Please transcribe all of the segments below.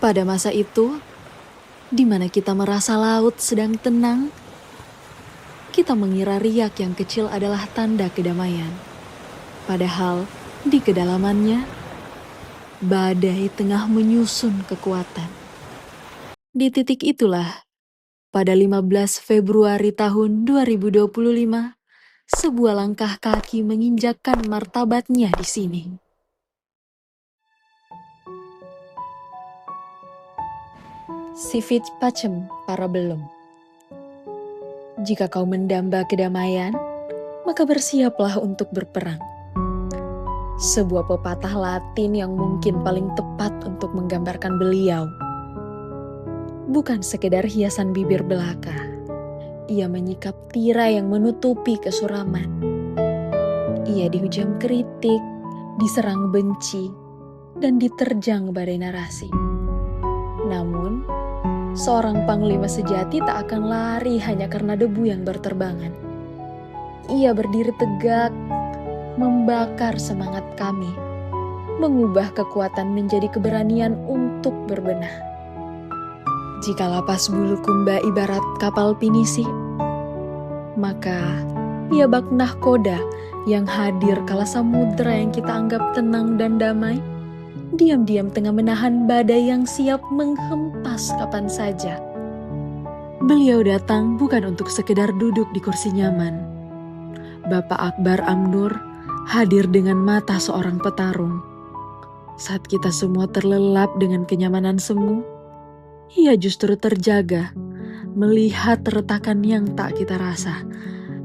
Pada masa itu, di mana kita merasa laut sedang tenang, kita mengira riak yang kecil adalah tanda kedamaian. Padahal di kedalamannya, badai tengah menyusun kekuatan. Di titik itulah, pada 15 Februari tahun 2025, sebuah langkah kaki menginjakkan martabatnya di sini. Sivit pacem para belum. Jika kau mendamba kedamaian, maka bersiaplah untuk berperang. Sebuah pepatah Latin yang mungkin paling tepat untuk menggambarkan beliau. Bukan sekedar hiasan bibir belaka, ia menyikap tirai yang menutupi kesuraman. Ia dihujam kritik, diserang benci, dan diterjang badai narasi. Namun, seorang panglima sejati tak akan lari hanya karena debu yang berterbangan. Ia berdiri tegak, membakar semangat kami, mengubah kekuatan menjadi keberanian untuk berbenah. Jika lapas bulu kumba ibarat kapal pinisi, maka ia bak nahkoda yang hadir kala samudera yang kita anggap tenang dan damai, diam-diam tengah menahan badai yang siap menghempas kapan saja. Beliau datang bukan untuk sekedar duduk di kursi nyaman. Bapak Akbar Amnur hadir dengan mata seorang petarung. Saat kita semua terlelap dengan kenyamanan semu, ia justru terjaga, melihat retakan yang tak kita rasa,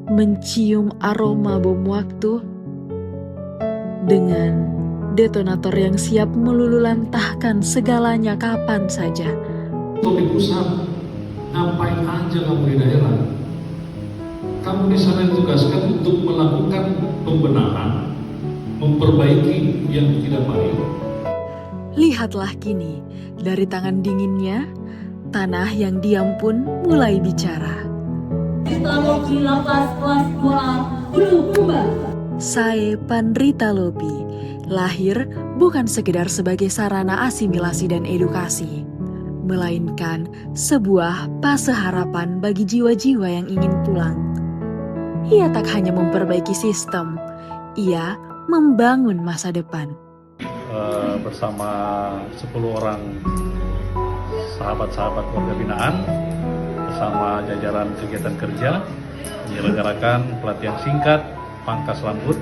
mencium aroma bom waktu, dengan detonator yang siap melululantahkan segalanya kapan saja. Di pusat, ngapain aja kamu di daerah? Kamu di sana ditugaskan untuk melakukan pembenahan, memperbaiki yang tidak baik. Lihatlah kini, dari tangan dinginnya, tanah yang diam pun mulai bicara. Sae Pandrita Lopi lahir bukan sekedar sebagai sarana asimilasi dan edukasi, melainkan sebuah fase harapan bagi jiwa-jiwa yang ingin pulang. Ia tak hanya memperbaiki sistem, ia membangun masa depan. Bersama 10 orang sahabat-sahabat warga binaan bersama jajaran kegiatan kerja menyelenggarakan pelatihan singkat pangkas rambut.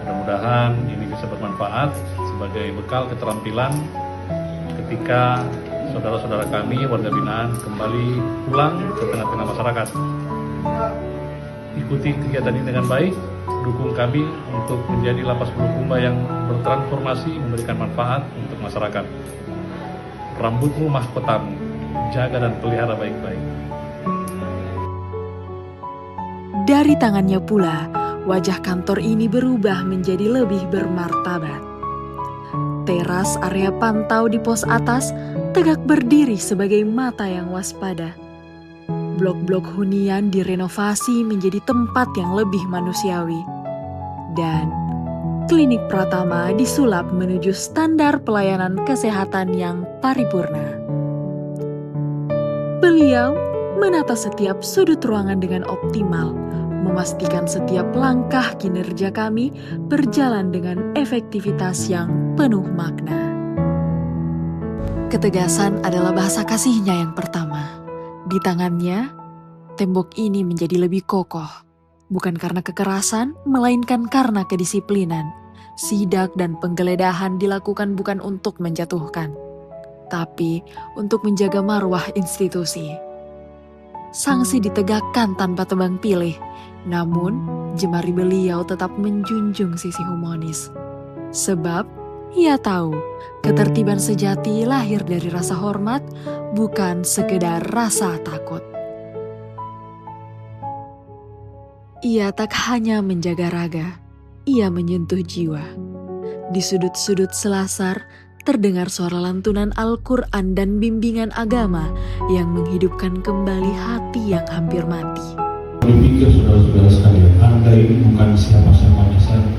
Mudah-mudahan ini bisa bermanfaat sebagai bekal keterampilan ketika saudara-saudara kami warga binaan kembali pulang ke tengah-tengah masyarakat. Ikuti kegiatan ini dengan baik, dukung kami untuk menjadi lapas Bulukumba yang bertransformasi memberikan manfaat untuk masyarakat. Rambutmu mahkotamu, jaga dan pelihara baik-baik. Dari tangannya pula, wajah kantor ini berubah menjadi lebih bermartabat. Teras area pantau di pos atas tegak berdiri sebagai mata yang waspada. Blok-blok hunian direnovasi menjadi tempat yang lebih manusiawi. Dan klinik Pratama disulap menuju standar pelayanan kesehatan yang paripurna. Beliau menata setiap sudut ruangan dengan optimal, memastikan setiap langkah kinerja kami berjalan dengan efektivitas yang penuh makna. Ketegasan adalah bahasa kasihnya yang pertama. Di tangannya, tembok ini menjadi lebih kokoh, bukan karena kekerasan, melainkan karena kedisiplinan. Sidak dan penggeledahan dilakukan bukan untuk menjatuhkan, tapi untuk menjaga marwah institusi. Sanksi ditegakkan tanpa tebang pilih, namun jemari beliau tetap menjunjung sisi humanis. Sebab ia tahu ketertiban sejati lahir dari rasa hormat, bukan sekedar rasa takut. Ia tak hanya menjaga raga, ia menyentuh jiwa. Di sudut-sudut selasar, terdengar suara lantunan Al-Quran dan bimbingan agama yang menghidupkan kembali hati yang hampir mati. Berpikir saudara-saudara sekalian, Anda ini bukan siapa-siapanya saya.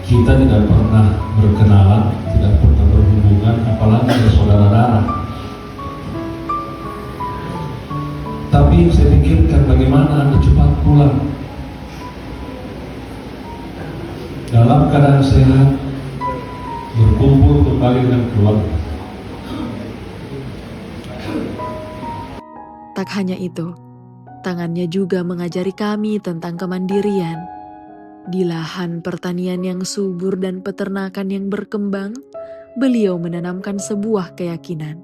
Kita tidak pernah berkenalan, tidak pernah berhubungan, apalagi bersaudara darah. Tapi saya pikirkan bagaimana Anda cepat pulang dalam keadaan sehat, berkumpul kembali dengan keluarga. Tak hanya itu, tangannya juga mengajari kami tentang kemandirian. Di lahan pertanian yang subur dan peternakan yang berkembang, beliau menanamkan sebuah keyakinan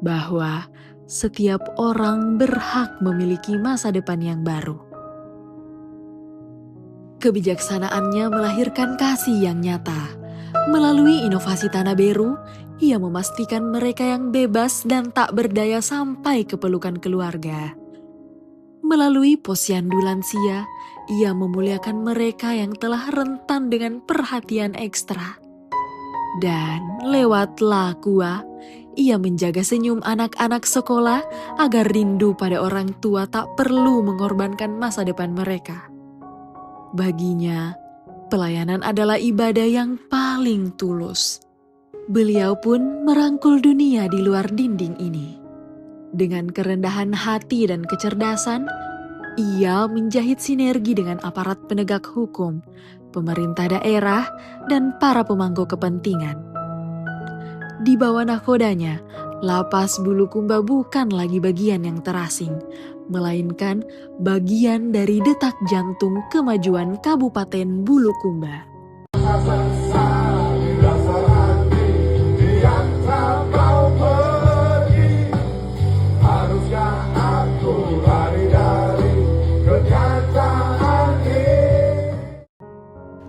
bahwa setiap orang berhak memiliki masa depan yang baru. Kebijaksanaannya melahirkan kasih yang nyata. Melalui inovasi Tanah Beru, ia memastikan mereka yang bebas dan tak berdaya sampai ke pelukan keluarga. Melalui posyandu lansia, ia memuliakan mereka yang telah rentan dengan perhatian ekstra. Dan lewat Lakua, ia menjaga senyum anak-anak sekolah agar rindu pada orang tua tak perlu mengorbankan masa depan mereka. Baginya, pelayanan adalah ibadah yang paling tulus. Beliau pun merangkul dunia di luar dinding ini. Dengan kerendahan hati dan kecerdasan, ia menjahit sinergi dengan aparat penegak hukum, pemerintah daerah, dan para pemangku kepentingan. Di bawah nakodanya, Lapas Bulukumba bukan lagi bagian yang terasing, melainkan bagian dari detak jantung kemajuan Kabupaten Bulukumba.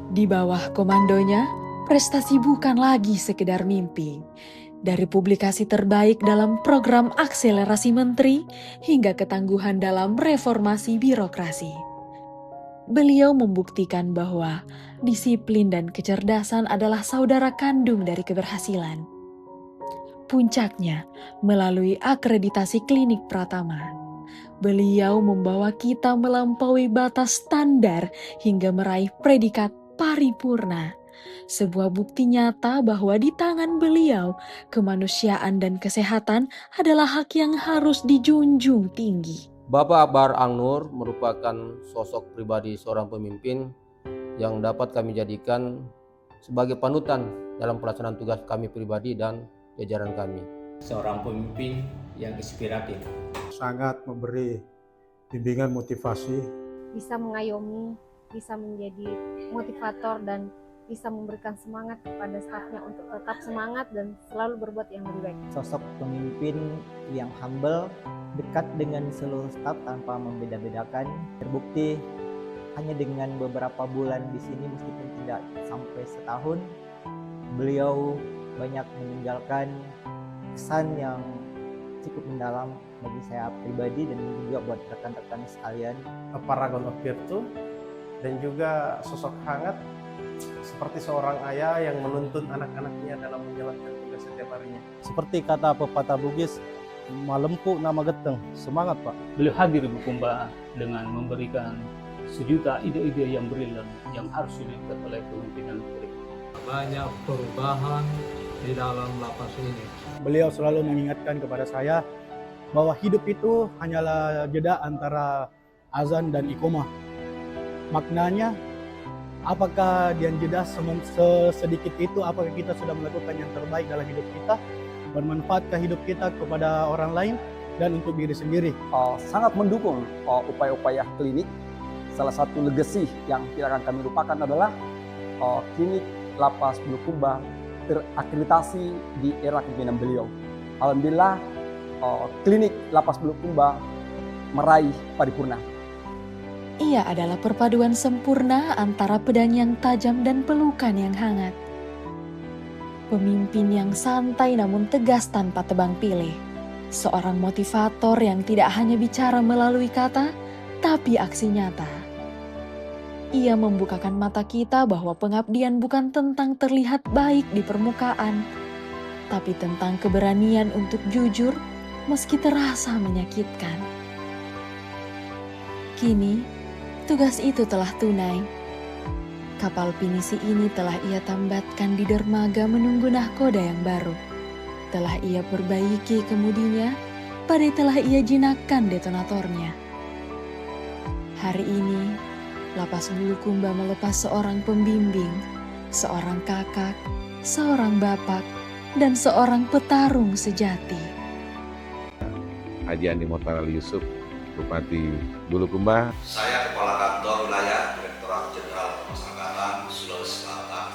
Di bawah komandonya, prestasi bukan lagi sekedar mimpi. Dari publikasi terbaik dalam program akselerasi menteri hingga ketangguhan dalam reformasi birokrasi. Beliau membuktikan bahwa disiplin dan kecerdasan adalah saudara kandung dari keberhasilan. Puncaknya, melalui akreditasi klinik Pratama, beliau membawa kita melampaui batas standar hingga meraih predikat paripurna. Sebuah bukti nyata bahwa di tangan beliau, kemanusiaan dan kesehatan adalah hak yang harus dijunjung tinggi. Bapak Akbar Ang-Nur merupakan sosok pribadi seorang pemimpin yang dapat kami jadikan sebagai panutan dalam pelaksanaan tugas kami pribadi dan jajaran kami. Seorang pemimpin yang inspiratif. Sangat memberi bimbingan motivasi. Bisa mengayomi, bisa menjadi motivator dan bisa memberikan semangat kepada stafnya untuk tetap semangat dan selalu berbuat yang lebih baik. Sosok pemimpin yang humble, dekat dengan seluruh staf tanpa membeda-bedakan. Terbukti hanya dengan beberapa bulan di sini meskipun tidak sampai setahun, beliau banyak meninggalkan kesan yang cukup mendalam bagi saya pribadi dan juga buat rekan-rekan sekalian. Paragon of Virtue dan juga sosok hangat seperti seorang ayah yang menuntun anak-anaknya dalam menjalankan tugas setiap harinya. Seperti kata pepatah Bugis, malempu nama geteng, semangat Pak. Beliau hadir di Bulukumba dengan memberikan sejuta ide-ide yang brilian yang harus dilakukan oleh pemimpinan negeri. Banyak perubahan di dalam lapas ini. Beliau selalu mengingatkan kepada saya bahwa hidup itu hanyalah jeda antara azan dan iqomah. Maknanya, apakah di jeda sedikit itu, apakah kita sudah melakukan yang terbaik dalam hidup kita, bermanfaatkah hidup kita kepada orang lain dan untuk diri sendiri. Sangat mendukung upaya-upaya klinik. Salah satu legasi yang tidak akan kami lupakan adalah klinik Lapas Bulukumba terakreditasi di era kepemimpinan beliau. Alhamdulillah, klinik Lapas Bulukumba meraih paripurna. Ia adalah perpaduan sempurna antara pedang yang tajam dan pelukan yang hangat. Pemimpin yang santai namun tegas tanpa tebang pilih. Seorang motivator yang tidak hanya bicara melalui kata, tapi aksi nyata. Ia membukakan mata kita bahwa pengabdian bukan tentang terlihat baik di permukaan, tapi tentang keberanian untuk jujur meski terasa menyakitkan. Kini, tugas itu telah tunai. Kapal pinisi ini telah ia tambatkan di dermaga menunggu nahkoda yang baru. Telah ia perbaiki kemudinya, padahal telah ia jinakkan detonatornya. Hari ini, Lapas Bulukumba melepas seorang pembimbing, seorang kakak, seorang bapak, dan seorang petarung sejati. Haji Andi Mortal Yusuf, Bupati Bulukumba. Saya Kepala Kantor Wilayah Direktorat Jenderal Pemasyarakatan Sulawesi Selatan.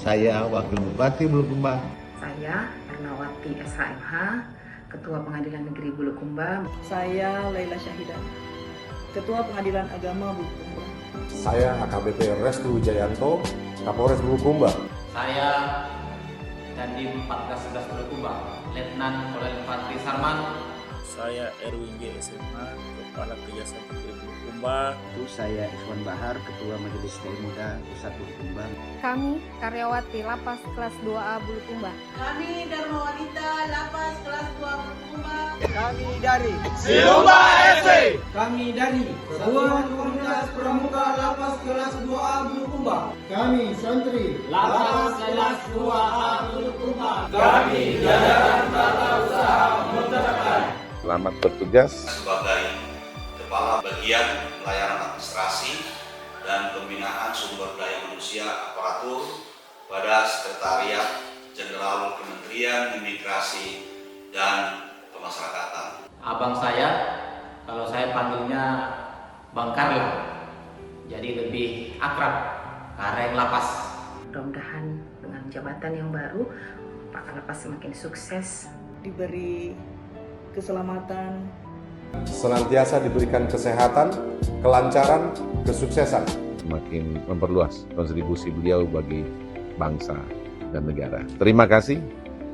Saya Wakil Bupati Bulukumba. Saya Ernawati SHMH, Ketua Pengadilan Negeri Bulukumba. Saya Laila Syahidah, Ketua Pengadilan Agama Bulukumba. Saya AKBP Restu Wijayanto, Kapolres Bulukumba. Saya Dandim 1411 Bulukumba, Letnan Kolonel Infantri Sarman. Saya Erwin G. SMA, Kepala Kejaksaan Negeri Bulukumba. Saya Ikhwan Bahar, Ketua Majelis TNI Muda Pusat Bulukumba. Kami karyawati Lapas Kelas 2A Bulukumba. Kami Dharma Wanita Lapas Kelas 2 Bulukumba. Kami dari Silumba FC. Kami dari Satuan Komunitas Pramuka Lapas Kelas 2A Bulukumba. Kami santri Lapas Kelas 2A Bulukumba. Kami jajaran tata usaha Muntakan. Selamat bertugas. Sebagai Kepala Bagian Pelayanan Administrasi dan Pembinaan Sumber Daya Manusia Aparatur pada Sekretariat Jenderal Kementerian Imigrasi dan Pemasyarakatan. Abang saya, kalau saya panggilnya Bang Karla, jadi lebih akrab, Kareng Lapas. Mudah-mudahan dengan jabatan yang baru, Pak Lapas semakin sukses. Diberi keselamatan, senantiasa diberikan kesehatan, kelancaran, kesuksesan. Semakin memperluas kontribusi beliau bagi bangsa dan negara. Terima kasih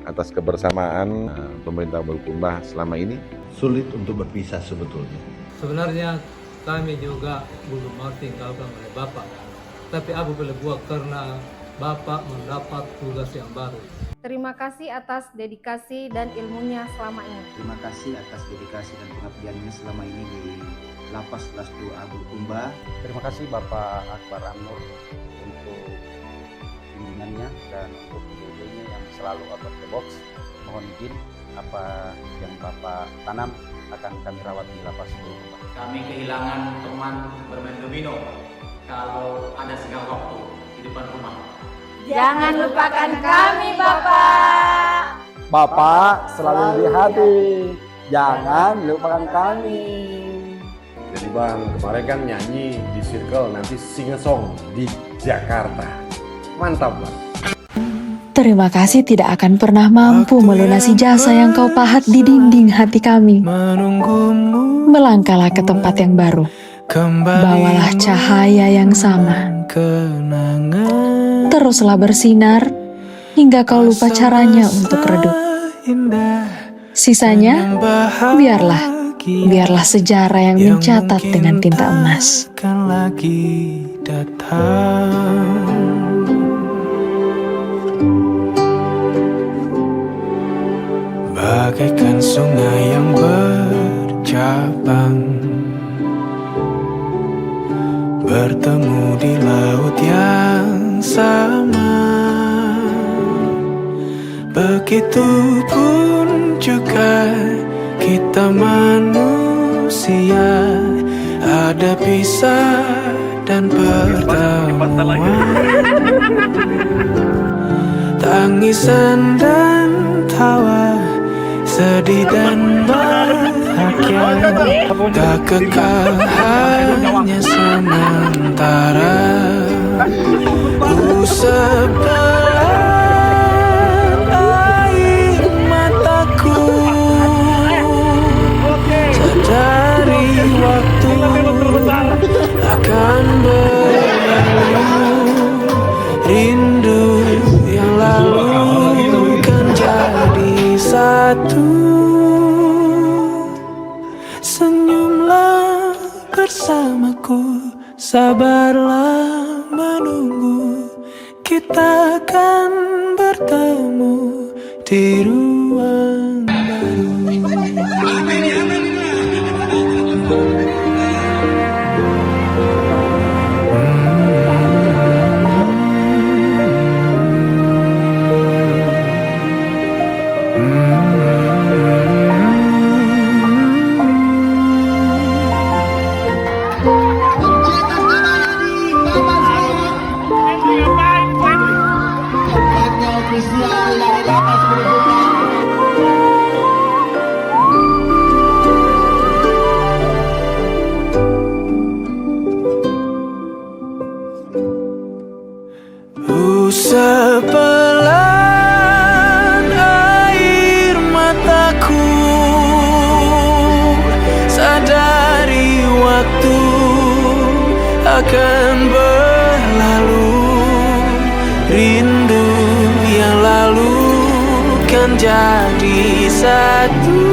atas kebersamaan pemerintah Bulukumba selama ini. Sulit untuk berpisah sebetulnya. Sebenarnya kami juga belum mau tinggalkan oleh Bapak. Tapi apabila buat karena Bapak mendapat tugas yang baru. Terima kasih atas dedikasi dan ilmunya selama ini. Terima kasih atas dedikasi dan pengabdiannya selama ini di Lapas Kelas 2A Bulukumba. Terima kasih Bapak Akbar Amnur untuk bimbingannya dan untuk idenya yang selalu out of the box. Mohon izin apa yang Bapak tanam akan kami rawat di Lapas Bulukumba. Kami kehilangan teman bermain domino kalau ada senggang waktu di depan rumah. Jangan lupakan kami, Bapak. Bapak selalu di hati, jangan lupakan kami. Jadi Bang, kemarin kan nyanyi di Circle, nanti sing-song di Jakarta. Mantap Bang. Terima kasih tidak akan pernah mampu melunasi jasa yang kau pahat di dinding hati kami. Melangkahlah ke tempat yang baru. Bawalah cahaya yang sama. Teruslah bersinar hingga kau lupa caranya untuk redup. Sisanya, biarlah sejarah yang mencatat dengan tinta emas. Bagaikan sungai yang bercabang, bertemu di laut yang sama. Begitupun juga kita manusia, ada pisah dan pertemuan, tangisan dan tawa, sedih dan bahagia, tak kekal hanya sementara. Sebelah air mataku, sadari waktu akan berlalu, rindu yang lalu kan jadi satu. Senyumlah bersamaku, sabarlah menunggu, kita akan bertemu di ruang baru. akan berlalu. Rindu yang lalu kan jadi satu.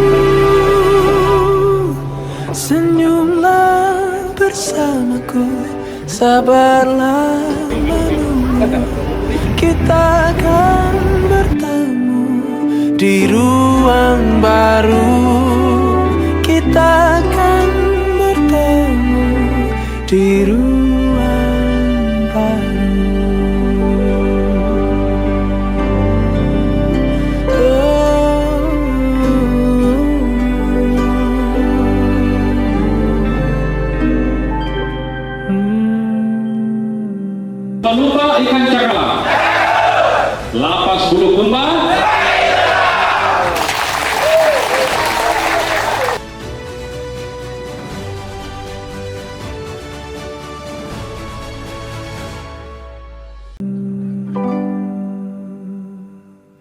Senyumlah bersamaku, sabarlah menunggu. Kita akan bertemu di ruang baru. Kita akan bertemu di ruang baru. Tak lupa ikan cakalang, lapas Bulukumba,